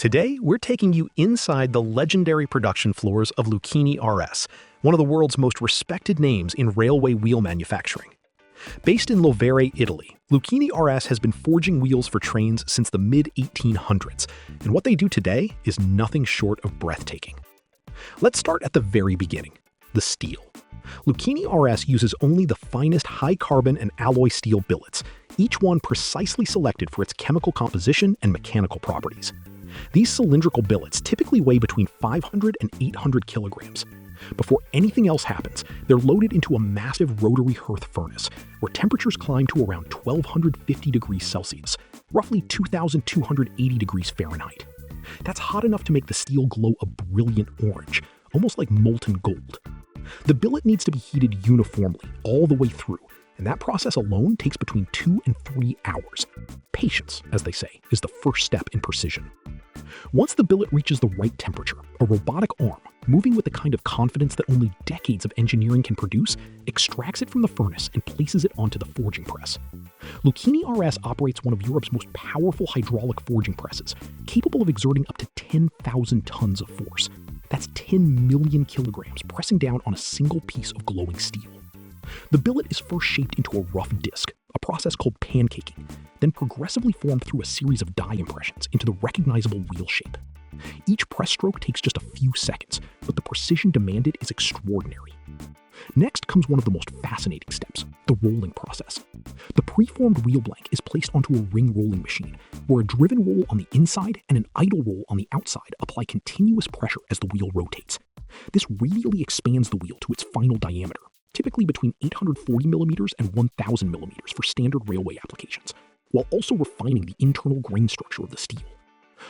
Today, we're taking you inside the legendary production floors of Lucchini RS, one of the world's most respected names in railway wheel manufacturing. Based in Lovere, Italy, Lucchini RS has been forging wheels for trains since the mid-1800s, and what they do today is nothing short of breathtaking. Let's start at the very beginning, the steel. Lucchini RS uses only the finest high-carbon and alloy steel billets, each one precisely selected for its chemical composition and mechanical properties. These cylindrical billets typically weigh between 500 and 800 kilograms. Before anything else happens, they're loaded into a massive rotary hearth furnace, where temperatures climb to around 1250 degrees Celsius, roughly 2280 degrees Fahrenheit. That's hot enough to make the steel glow a brilliant orange, almost like molten gold. The billet needs to be heated uniformly all the way through, and that process alone takes between 2 and 3 hours. Patience, as they say, is the first step in precision. Once the billet reaches the right temperature, a robotic arm, moving with the kind of confidence that only decades of engineering can produce, extracts it from the furnace and places it onto the forging press. Lucchini RS operates one of Europe's most powerful hydraulic forging presses, capable of exerting up to 10,000 tons of force. That's 10 million kilograms pressing down on a single piece of glowing steel. The billet is first shaped into a rough disc, a process called pancaking, then progressively formed through a series of die impressions into the recognizable wheel shape. Each press stroke takes just a few seconds, but the precision demanded is extraordinary. Next comes one of the most fascinating steps, the rolling process. The preformed wheel blank is placed onto a ring rolling machine, where a driven roll on the inside and an idle roll on the outside apply continuous pressure as the wheel rotates. This radially expands the wheel to its final diameter, typically between 840 millimeters and 1000 millimeters for standard railway applications, while also refining the internal grain structure of the steel.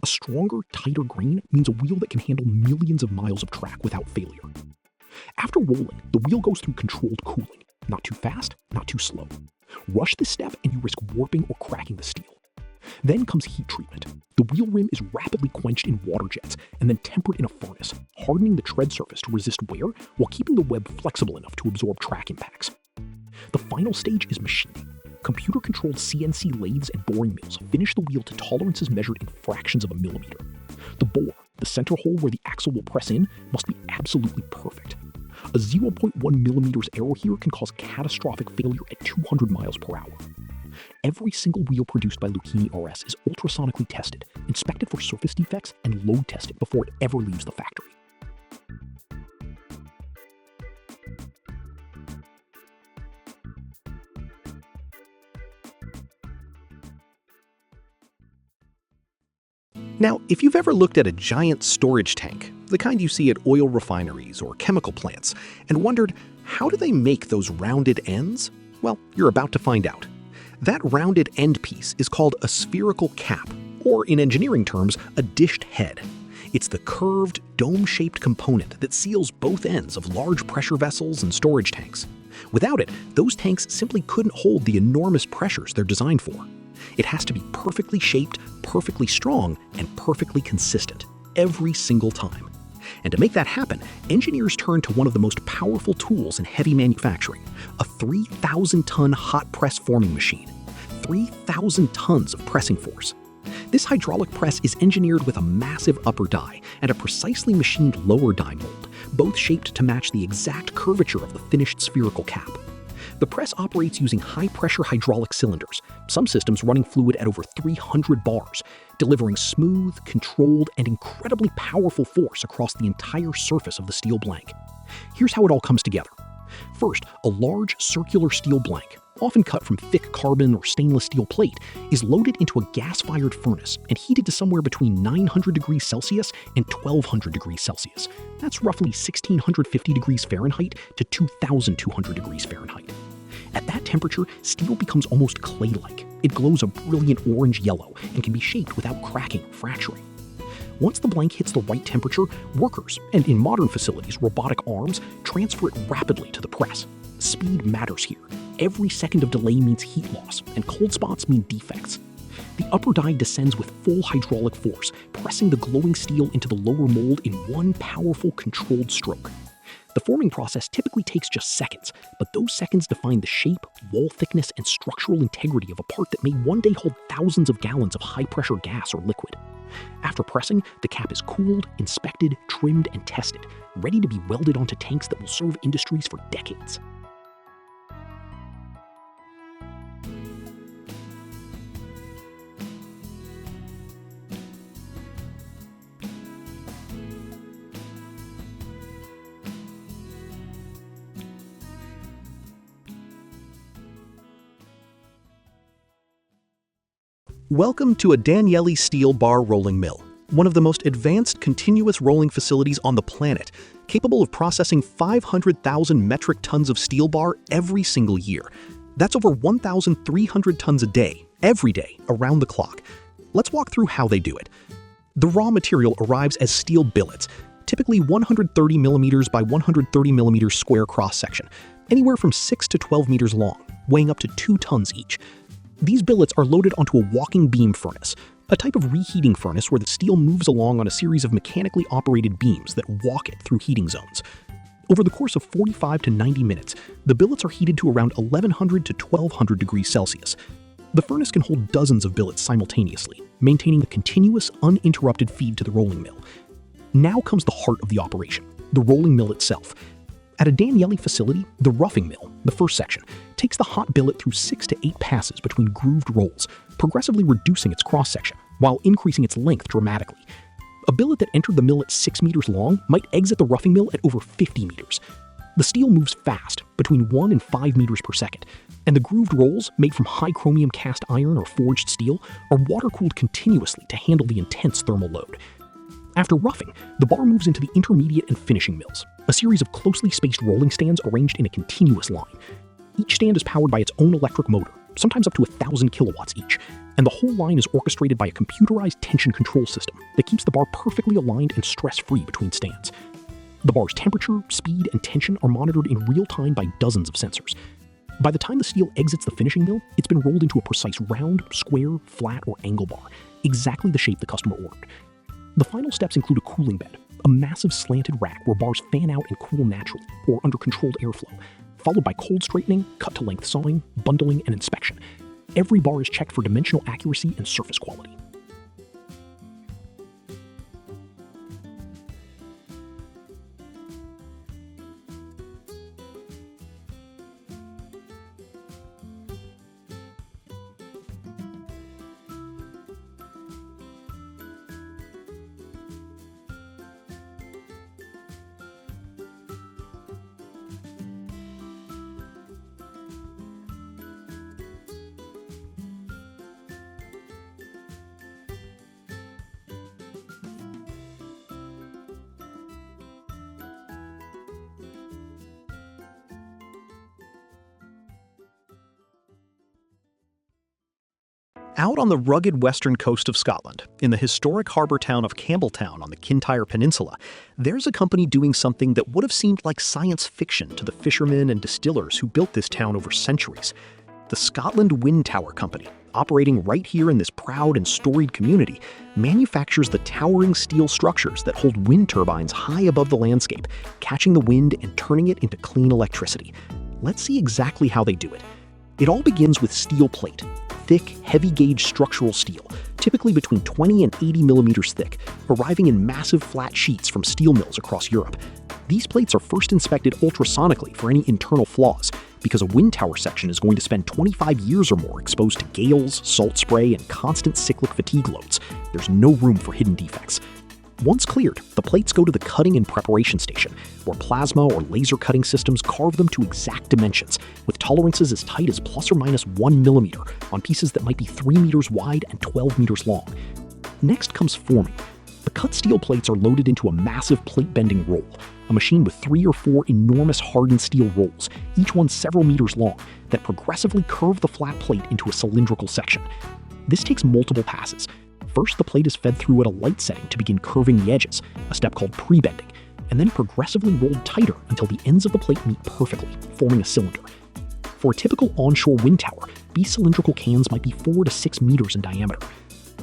A stronger, tighter grain means a wheel that can handle millions of miles of track without failure. After rolling, the wheel goes through controlled cooling. Not too fast, not too slow. Rush this step and you risk warping or cracking the steel. Then comes heat treatment. The wheel rim is rapidly quenched in water jets and then tempered in a furnace, hardening the tread surface to resist wear while keeping the web flexible enough to absorb track impacts. The final stage is machining. Computer-controlled CNC lathes and boring mills finish the wheel to tolerances measured in fractions of a millimeter. The bore, the center hole where the axle will press in, must be absolutely perfect. A 0.1 millimeters error here can cause catastrophic failure at 200 miles per hour. Every single wheel produced by Lucchini RS is ultrasonically tested, inspected for surface defects, and load tested before it ever leaves the factory. Now, if you've ever looked at a giant storage tank, the kind you see at oil refineries or chemical plants, and wondered, how do they make those rounded ends? Well, you're about to find out. That rounded end piece is called a spherical cap, or in engineering terms, a dished head. It's the curved, dome-shaped component that seals both ends of large pressure vessels and storage tanks. Without it, those tanks simply couldn't hold the enormous pressures they're designed for. It has to be perfectly shaped, perfectly strong, and perfectly consistent, every single time. And to make that happen, engineers turn to one of the most powerful tools in heavy manufacturing, a 3,000-ton hot press forming machine. 3,000 tons of pressing force. This hydraulic press is engineered with a massive upper die and a precisely machined lower die mold, both shaped to match the exact curvature of the finished spherical cap. The press operates using high-pressure hydraulic cylinders, some systems running fluid at over 300 bars, delivering smooth, controlled, and incredibly powerful force across the entire surface of the steel blank. Here's how it all comes together. First, a large circular steel blank, often cut from thick carbon or stainless steel plate, is loaded into a gas-fired furnace and heated to somewhere between 900 degrees Celsius and 1200 degrees Celsius. That's roughly 1650 degrees Fahrenheit to 2200 degrees Fahrenheit. At that temperature, steel becomes almost clay-like. It glows a brilliant orange-yellow and can be shaped without cracking or fracturing. Once the blank hits the right temperature, workers, and in modern facilities, robotic arms, transfer it rapidly to the press. Speed matters here. Every second of delay means heat loss, and cold spots mean defects. The upper die descends with full hydraulic force, pressing the glowing steel into the lower mold in one powerful, controlled stroke. The forming process typically takes just seconds, but those seconds define the shape, wall thickness, and structural integrity of a part that may one day hold thousands of gallons of high-pressure gas or liquid. After pressing, the cap is cooled, inspected, trimmed, and tested, ready to be welded onto tanks that will serve industries for decades. Welcome to a Danieli steel bar rolling mill, one of the most advanced continuous rolling facilities on the planet, capable of processing 500,000 metric tons of steel bar every single year. That's over 1,300 tons a day, every day, around the clock. Let's walk through how they do it. The raw material arrives as steel billets, typically 130 millimeters by 130 millimeters square cross-section, anywhere from 6 to 12 meters long, weighing up to 2 tons each. These billets are loaded onto a walking beam furnace, a type of reheating furnace where the steel moves along on a series of mechanically operated beams that walk it through heating zones. Over the course of 45 to 90 minutes, the billets are heated to around 1100 to 1200 degrees Celsius. The furnace can hold dozens of billets simultaneously, maintaining a continuous, uninterrupted feed to the rolling mill. Now comes the heart of the operation, the rolling mill itself. At a Danieli facility, the roughing mill, the first section, takes the hot billet through 6 to 8 passes between grooved rolls, progressively reducing its cross-section while increasing its length dramatically. A billet that entered the mill at 6 meters long might exit the roughing mill at over 50 meters. The steel moves fast, between 1 and 5 meters per second, and the grooved rolls, made from high chromium cast iron or forged steel, are water-cooled continuously to handle the intense thermal load. After roughing, the bar moves into the intermediate and finishing mills, a series of closely spaced rolling stands arranged in a continuous line. Each stand is powered by its own electric motor, sometimes up to 1,000 kilowatts each, and the whole line is orchestrated by a computerized tension control system that keeps the bar perfectly aligned and stress-free between stands. The bar's temperature, speed, and tension are monitored in real time by dozens of sensors. By the time the steel exits the finishing mill, it's been rolled into a precise round, square, flat, or angle bar, exactly the shape the customer ordered. The final steps include a cooling bed, a massive slanted rack where bars fan out and cool naturally, or under controlled airflow, followed by cold straightening, cut-to-length sawing, bundling, and inspection. Every bar is checked for dimensional accuracy and surface quality. Out on the rugged western coast of Scotland, in the historic harbour town of Campbelltown on the Kintyre Peninsula, there's a company doing something that would have seemed like science fiction to the fishermen and distillers who built this town over centuries. The Scotland Wind Tower Company, operating right here in this proud and storied community, manufactures the towering steel structures that hold wind turbines high above the landscape, catching the wind and turning it into clean electricity. Let's see exactly how they do it. It all begins with steel plate. Thick, heavy-gauge structural steel, typically between 20 and 80 millimeters thick, arriving in massive flat sheets from steel mills across Europe. These plates are first inspected ultrasonically for any internal flaws, because a wind tower section is going to spend 25 years or more exposed to gales, salt spray, and constant cyclic fatigue loads. There's no room for hidden defects. Once cleared, the plates go to the cutting and preparation station, where plasma or laser cutting systems carve them to exact dimensions, with tolerances as tight as plus or minus 1 millimeter on pieces that might be 3 meters wide and 12 meters long. Next comes forming. The cut steel plates are loaded into a massive plate bending roll, a machine with 3 or 4 enormous hardened steel rolls, each one several meters long, that progressively curve the flat plate into a cylindrical section. This takes multiple passes. First, the plate is fed through at a light setting to begin curving the edges, a step called pre-bending, and then progressively rolled tighter until the ends of the plate meet perfectly, forming a cylinder. For a typical onshore wind tower, these cylindrical cans might be 4 to 6 meters in diameter.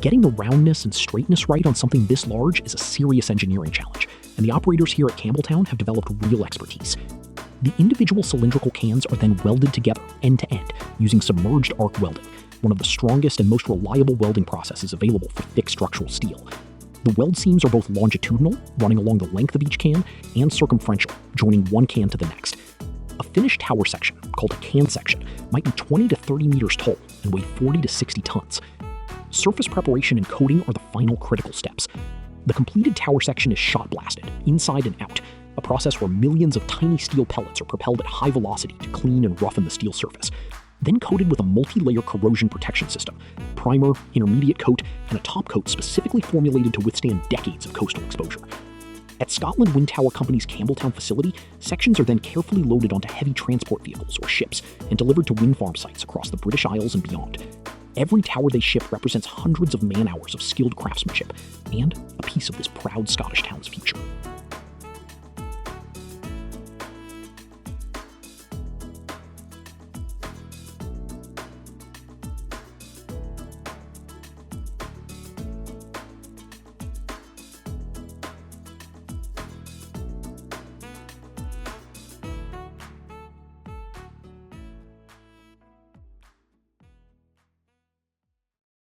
Getting the roundness and straightness right on something this large is a serious engineering challenge, and the operators here at Campbelltown have developed real expertise. The individual cylindrical cans are then welded together, end to end, using submerged arc welding. one of the strongest and most reliable welding processes available for thick structural steel. The weld seams are both longitudinal, running along the length of each can, and circumferential, joining one can to the next. A finished tower section, called a can section, might be 20 to 30 meters tall and weigh 40 to 60 tons. Surface preparation and coating are the final critical steps. The completed tower section is shot blasted, inside and out, a process where millions of tiny steel pellets are propelled at high velocity to clean and roughen the steel surface, then coated with a multi-layer corrosion protection system, primer, intermediate coat, and a top coat specifically formulated to withstand decades of coastal exposure. At Scotland Wind Tower Company's Campbelltown facility, sections are then carefully loaded onto heavy transport vehicles or ships and delivered to wind farm sites across the British Isles and beyond. Every tower they ship represents hundreds of man-hours of skilled craftsmanship and a piece of this proud Scottish town's future.